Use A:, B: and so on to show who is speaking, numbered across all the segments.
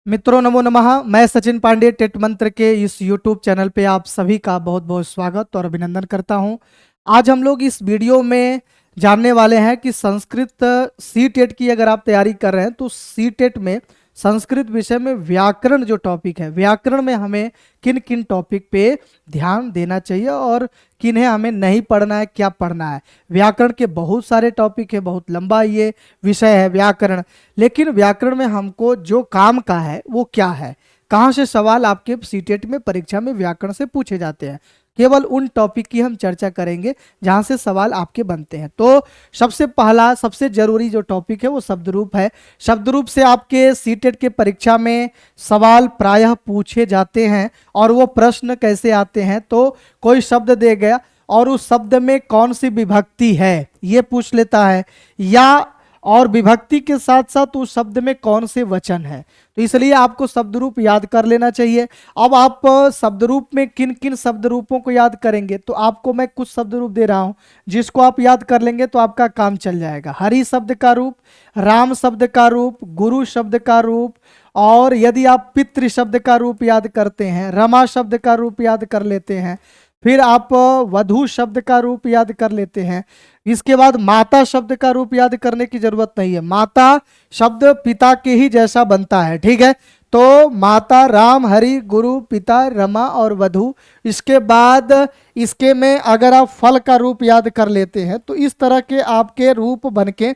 A: मित्रों नमो नमः। मैं सचिन पांडे टेट मंत्र के इस यूट्यूब चैनल पे आप सभी का बहुत बहुत स्वागत और अभिनंदन करता हूं। आज हम लोग इस वीडियो में जानने वाले हैं कि संस्कृत सी टेट की अगर आप तैयारी कर रहे हैं तो सी टेट में संस्कृत विषय में व्याकरण जो टॉपिक है, व्याकरण में हमें किन किन टॉपिक पे ध्यान देना चाहिए और किन्हें हमें नहीं पढ़ना है, क्या पढ़ना है। व्याकरण के बहुत सारे टॉपिक है, बहुत लंबा ये विषय है व्याकरण। लेकिन व्याकरण में हमको जो काम का है वो क्या है, कहाँ से सवाल आपके सीटेट में परीक्षा में व्याकरण से पूछे जाते हैं, केवल उन टॉपिक की हम चर्चा करेंगे जहां से सवाल आपके बनते हैं। तो सबसे पहला सबसे जरूरी जो टॉपिक है वो शब्द रूप है। शब्द रूप से आपके सीटेट के परीक्षा में सवाल प्रायः पूछे जाते हैं। और वो प्रश्न कैसे आते हैं, तो कोई शब्द दे गया और उस शब्द में कौन सी विभक्ति है ये पूछ लेता है, या और विभक्ति के साथ साथ उस शब्द में कौन से वचन है। तो इसलिए आपको शब्द रूप याद कर लेना चाहिए। अब आप शब्द रूप में किन किन शब्द रूपों को याद करेंगे, तो आपको मैं कुछ शब्द रूप दे रहा हूं जिसको आप याद कर लेंगे तो आपका काम चल जाएगा। हरि शब्द का रूप, राम शब्द का रूप, गुरु शब्द का रूप, और यदि आप पितृ शब्द का रूप याद करते हैं, रमा शब्द का रूप याद कर लेते हैं, फिर आप वधु शब्द का रूप याद कर लेते हैं। इसके बाद माता शब्द का रूप याद करने की जरूरत नहीं है, माता शब्द पिता के ही जैसा बनता है, ठीक है। तो माता, राम, हरि, गुरु, पिता, रमा और वधु। इसके बाद इसके में अगर आप फल का रूप याद कर लेते हैं तो इस तरह के आपके रूप बनके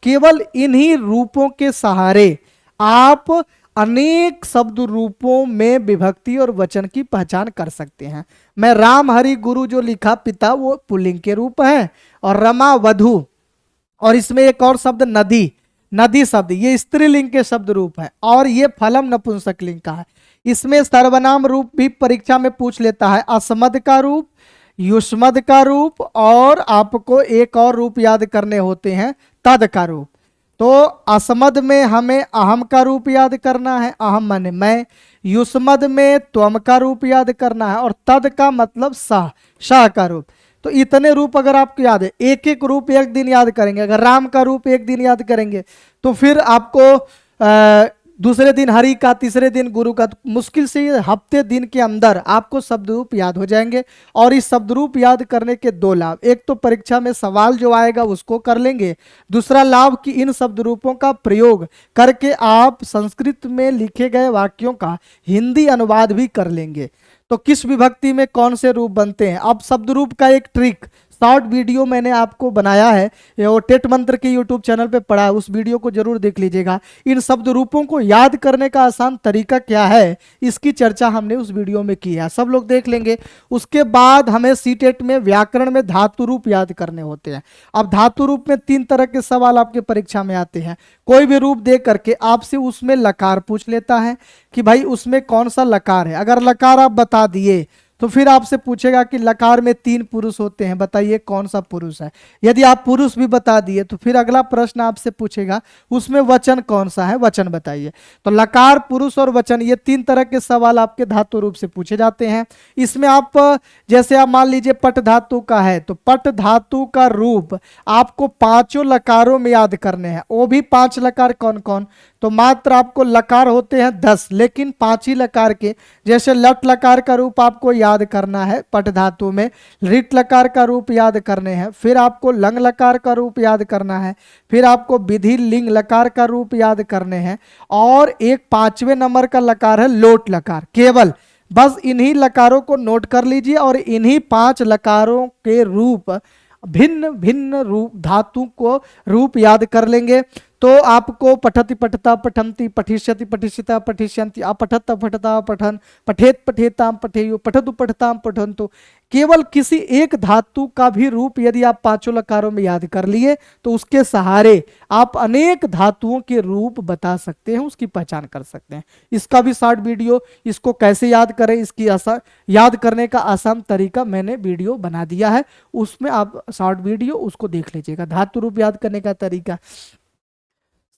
A: केवल इन्हीं रूपों के सहारे आप अनेक शब्द रूपों में विभक्ति और वचन की पहचान कर सकते हैं। मैं राम, हरि, गुरु जो लिखा, पिता वो पुल्लिंग के रूप है, और रमा वधु, और इसमें एक और शब्द नदी, नदी शब्द ये स्त्रीलिंग के शब्द रूप है, और ये फलम नपुंसकलिंग का है। इसमें सर्वनाम रूप भी परीक्षा में पूछ लेता है, असमद का रूप, युष्मद का रूप, और आपको एक और रूप याद करने होते हैं, तद का रूप। तो असमद में हमें अहम का रूप याद करना है, अहम माने मैं। युष्मद में त्वम का रूप याद करना है, और तद का मतलब सह, शाह का रूप। तो इतने रूप अगर आपको याद है, एक एक रूप एक दिन याद करेंगे। अगर राम का रूप एक दिन याद करेंगे तो फिर आपको दूसरे दिन हरि का, तीसरे दिन गुरु का, तो मुश्किल से हफ्ते दिन के अंदर आपको शब्द रूप याद हो जाएंगे। और इस शब्द रूप याद करने के दो लाभ, एक तो परीक्षा में सवाल जो आएगा उसको कर लेंगे, दूसरा लाभ कि इन शब्द रूपों का प्रयोग करके आप संस्कृत में लिखे गए वाक्यों का हिंदी अनुवाद भी कर लेंगे। तो किस विभक्ति में कौन से रूप बनते हैं, अब शब्द रूप का एक ट्रिक शॉर्ट वीडियो मैंने आपको बनाया है, वो टेट मंत्र के यूट्यूब चैनल पे पड़ा है, उस वीडियो को जरूर देख लीजिएगा। इन शब्द रूपों को याद करने का आसान तरीका क्या है इसकी चर्चा हमने उस वीडियो में की है, सब लोग देख लेंगे। उसके बाद हमें सीटेट में व्याकरण में धातु रूप याद करने होते हैं। अब धातु रूप में तीन तरह के सवाल आपके परीक्षा में आते हैं। कोई भी रूप दे करके आपसे उसमें लकार पूछ लेता है कि भाई उसमें कौन सा लकार है। अगर लकार आप बता दिए तो फिर आपसे पूछेगा कि लकार में तीन पुरुष होते हैं, बताइए कौन सा पुरुष है। यदि आप पुरुष भी बता दिए तो फिर अगला प्रश्न आपसे पूछेगा उसमें वचन कौन सा है, वचन बताइए। तो लकार, पुरुष और वचन ये तीन तरह के सवाल आपके धातु रूप से पूछे जाते हैं। इसमें आप जैसे आप मान लीजिए पट धातु का है तो पट धातु का रूप आपको पांचों लकारों में याद करने हैं। वो भी पांच लकार कौन कौन, तो मात्र आपको लकार होते हैं 10, लेकिन पांच ही लकार के, जैसे लट लकार का रूप आपको याद करना है पट धातु में, रिट लकार का रूप याद करने हैं, फिर आपको लंग लकार का रूप याद करना है, फिर आपको विधि लिंग लकार का रूप याद करने हैं, और एक पांचवें नंबर का लकार है लोट लकार। केवल बस इन्हीं लकारों को नोट कर लीजिए और इन्हीं पांच लकारों के रूप, भिन्न भिन्न रूप धातु को रूप याद कर लेंगे तो आपको पठति पठता पठन्ति, पठिष्यति पठिष्यता पठिष्यन्ति, अपठत पठता पठन, पठेत पठेताम पठेयो, पठतु पठताम पठन्तु। केवल किसी एक धातु का भी रूप यदि आप पांचों लकारों में याद कर लिए तो उसके सहारे आप अनेक धातुओं के रूप बता सकते हैं, उसकी पहचान कर सकते हैं। इसका भी शॉर्ट वीडियो, इसको कैसे याद करें इसकी याद करने का आसान तरीका मैंने वीडियो बना दिया है, उसमें आप शॉर्ट वीडियो उसको देख लीजिएगा, धातु रूप याद करने का तरीका।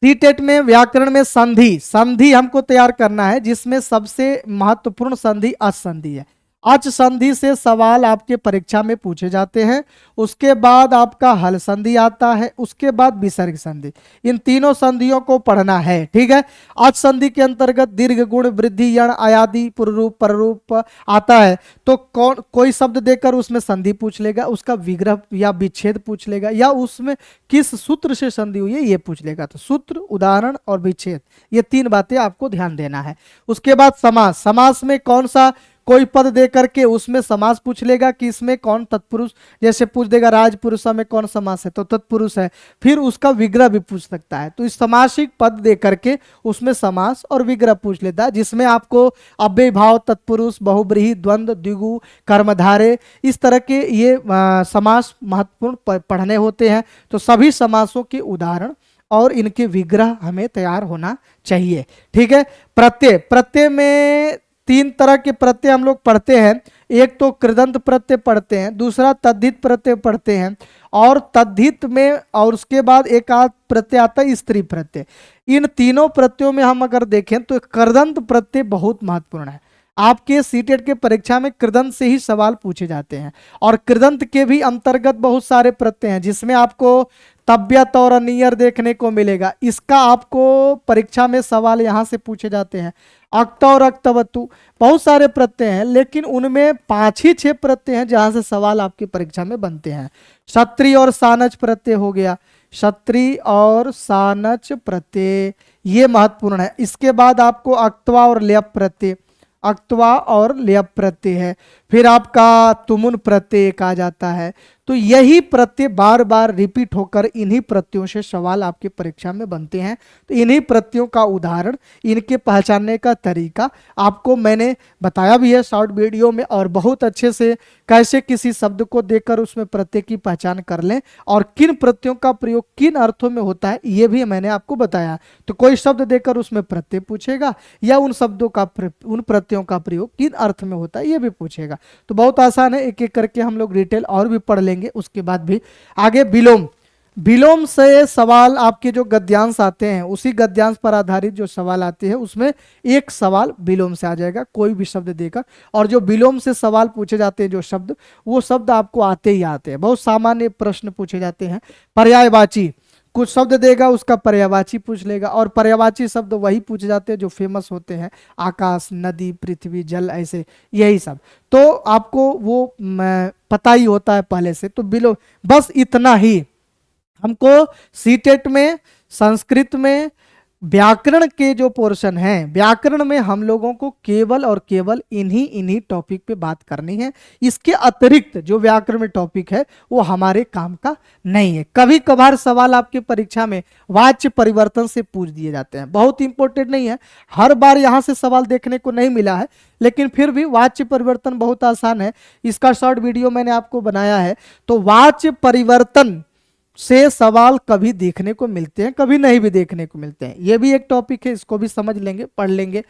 A: सीटेट में व्याकरण में संधि, संधि हमको तैयार करना है जिसमें सबसे महत्वपूर्ण संधि असंधि है। अच संधि से सवाल आपके परीक्षा में पूछे जाते हैं। उसके बाद आपका हल संधि आता है, उसके बाद विसर्ग संधि। इन तीनों संधियों को पढ़ना है, ठीक है। अच संधि के अंतर्गत दीर्घ, गुण, वृद्धि, यण, आयादि, पुररूप, पररूप आता है। तो कोई शब्द देकर उसमें संधि पूछ लेगा, उसका विग्रह या विच्छेद पूछ लेगा, या उसमें किस सूत्र से संधि हुई है ये पूछ लेगा। तो सूत्र, उदाहरण और विच्छेद, ये तीन बातें आपको ध्यान देना है। उसके बाद समास, समास में कौन सा कोई पद दे करके उसमें समास पूछ लेगा कि इसमें कौन तत्पुरुष, जैसे पूछ देगा राजपुरुषा में कौन समास है तो तत्पुरुष है, फिर उसका विग्रह भी पूछ सकता है। तो इस समासिक पद दे करके उसमें समास और विग्रह पूछ लेता है, जिसमें आपको अव्यय भाव, तत्पुरुष, बहुब्रीहि, द्वंद्व, द्विगु, कर्मधारे, इस तरह के ये समास महत्वपूर्ण पढ़ने होते हैं। तो सभी समासों के उदाहरण और इनके विग्रह हमें तैयार होना चाहिए, ठीक है। प्रत्यय, प्रत्यय में तीन तरह के प्रत्यय हम लोग पढ़ते हैं। एक तो कृदंत प्रत्यय पढ़ते हैं, दूसरा तद्धित प्रत्यय पढ़ते हैं, और तद्धित में और उसके बाद एक आध प्रत्यय आता है स्त्री प्रत्यय। इन तीनों प्रत्ययों में हम अगर देखें तो कृदंत प्रत्यय बहुत महत्वपूर्ण है। आपके सीटेट के परीक्षा में कृदंत से ही सवाल पूछे जाते हैं, और कृदंत के भी अंतर्गत बहुत सारे प्रत्यय हैं, जिसमें आपको तब्यत और अनियर देखने को मिलेगा। इसका आपको परीक्षा में सवाल यहाँ से पूछे जाते हैं। अक्त और अक्तवतु, बहुत सारे प्रत्यय हैं, लेकिन उनमें 5 ही 6 प्रत्यय हैं जहां से सवाल आपकी परीक्षा में बनते हैं। क्षत्रिय और सानच प्रत्यय हो गया, क्षत्रिय और सानच प्रत्यय ये महत्वपूर्ण है। इसके बाद आपको अक्त्वा और ल्यप प्रत्यय, अक्त्वा और ल्यप प्रत्यय है। फिर आपका तुमुन प्रत्यय आ जाता है। तो यही प्रत्यय बार बार रिपीट होकर इन्हीं प्रत्ययों से सवाल आपके परीक्षा में बनते हैं। तो इन्हीं प्रत्ययों का उदाहरण, इनके पहचानने का तरीका आपको मैंने बताया भी है शॉर्ट वीडियो में, और बहुत अच्छे से कैसे किसी शब्द को देखकर उसमें प्रत्यय की पहचान कर लें और किन प्रत्ययों का प्रयोग किन अर्थों में होता है ये भी मैंने आपको बताया। तो कोई शब्द देकर उसमें प्रत्यय पूछेगा, या उन शब्दों का उन प्रत्ययों का प्रयोग किन अर्थ में होता है ये भी पूछेगा। तो बहुत आसान है, एक एक करके हम लोग डिटेल और भी पढ़ लेंगे उसके बाद भी आगे। विलोम, विलोम से सवाल आपके जो गद्यांश आते हैं, उसी गद्यांश पर आधारित जो सवाल आते हैं उसमें एक सवाल विलोम से आ जाएगा, कोई भी शब्द देकर। और जो विलोम से सवाल पूछे जाते हैं जो शब्द, वो शब्द आपको आते ही आते हैं। बहुत सामान्य प्रश्न पूछे जाते हैं। पर्यायवाची, कुछ शब्द देगा उसका पर्यायवाची पूछ लेगा, और पर्यायवाची शब्द वही पूछे जाते हैं जो फेमस होते हैं, आकाश, नदी, पृथ्वी, जल, ऐसे यही सब। तो आपको वो पता ही होता है पहले से। तो बिलो बस इतना ही हमको सीटेट में, संस्कृत में व्याकरण के जो पोर्शन है, व्याकरण में हम लोगों को केवल और केवल इन्हीं टॉपिक पे बात करनी है। इसके अतिरिक्त जो व्याकरण में टॉपिक है वो हमारे काम का नहीं है। कभी कभार सवाल आपके परीक्षा में वाच्य परिवर्तन से पूछ दिए जाते हैं, बहुत इंपॉर्टेंट नहीं है, हर बार यहाँ से सवाल देखने को नहीं मिला है, लेकिन फिर भी वाच्य परिवर्तन बहुत आसान है। इसका शॉर्ट वीडियो मैंने आपको बनाया है। तो वाच्य परिवर्तन से सवाल कभी देखने को मिलते हैं, कभी नहीं भी देखने को मिलते हैं। ये भी एक टॉपिक है, इसको भी समझ लेंगे, पढ़ लेंगे।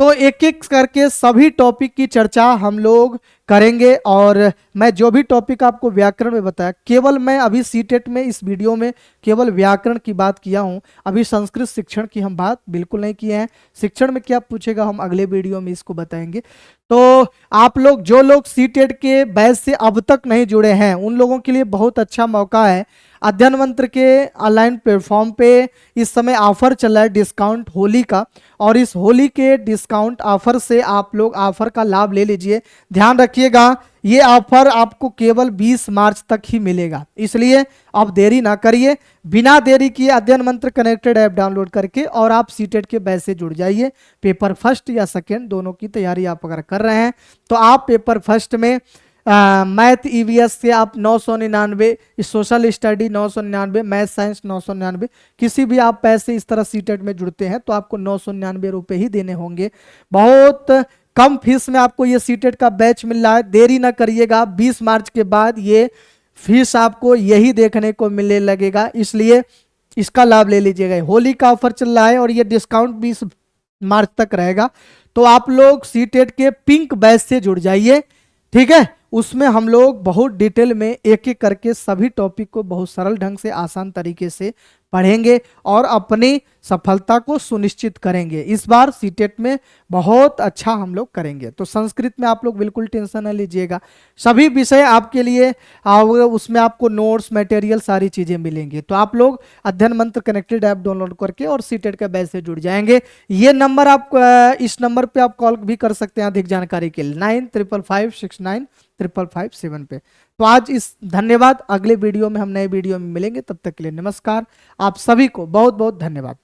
A: तो एक एक करके सभी टॉपिक की चर्चा हम लोग करेंगे। और मैं जो भी टॉपिक आपको व्याकरण में बताया, केवल मैं अभी सीटेट में इस वीडियो में केवल व्याकरण की बात किया हूं, अभी संस्कृत शिक्षण की हम बात बिल्कुल नहीं किए हैं। शिक्षण में क्या पूछेगा हम अगले वीडियो में इसको बताएंगे। तो आप लोग, जो लोग सीटेट के बैच से अब तक नहीं जुड़े हैं, उन लोगों के लिए बहुत अच्छा मौका है। अध्ययन मंत्र के ऑनलाइन प्लेटफॉर्म पे इस समय ऑफर चल रहा है डिस्काउंट होली का, और इस होली के डिस्काउंट ऑफर से आप लोग ऑफर का लाभ ले लीजिए। ध्यान रखिएगा, ये ऑफर आपको केवल 20 मार्च तक ही मिलेगा, इसलिए आप देरी ना करिए। बिना देरी किए अध्ययन मंत्र कनेक्टेड ऐप डाउनलोड करके और आप सीटेट के बैच से जुड़ जाइए। पेपर फर्स्ट या सेकेंड दोनों की तैयारी आप अगर कर रहे हैं तो आप पेपर फर्स्ट में मैथ ईवीएस से आप 999, सोशल स्टडी 999, मैथ साइंस 999, किसी भी आप पैसे इस तरह सीटेट में जुड़ते हैं तो आपको 999 रुपये ही देने होंगे। बहुत कम फीस में आपको ये सीटेट का बैच मिल रहा है। देरी ना करिएगा, 20 मार्च के बाद ये फीस आपको यही देखने को मिलने लगेगा, इसलिए इसका लाभ ले लीजिएगा। होली का ऑफर चल रहा है और ये डिस्काउंट 20 मार्च तक रहेगा। तो आप लोग सीटेट के पिंक बैच से जुड़ जाइए, ठीक है। उसमें हम लोग बहुत डिटेल में एक एक करके सभी टॉपिक को बहुत सरल ढंग से, आसान तरीके से पढ़ेंगे और अपनी सफलता को सुनिश्चित करेंगे। इस बार सीटेट में बहुत अच्छा हम लोग करेंगे। तो संस्कृत में आप लोग बिल्कुल टेंशन न लीजिएगा, सभी विषय आपके लिए उसमें आपको नोट्स मटेरियल सारी चीज़ें मिलेंगी। तो आप लोग अध्ययन मंत्र कनेक्टेड ऐप डाउनलोड करके और सीटेट का बैच से जुड़ जाएंगे। ये नंबर आप इस नंबर पे आप कॉल भी कर सकते हैं अधिक जानकारी के लिए 9555695557 पे। तो आज इस धन्यवाद। अगले वीडियो में हम नए वीडियो में मिलेंगे, तब तक के लिए नमस्कार। आप सभी को बहुत बहुत धन्यवाद।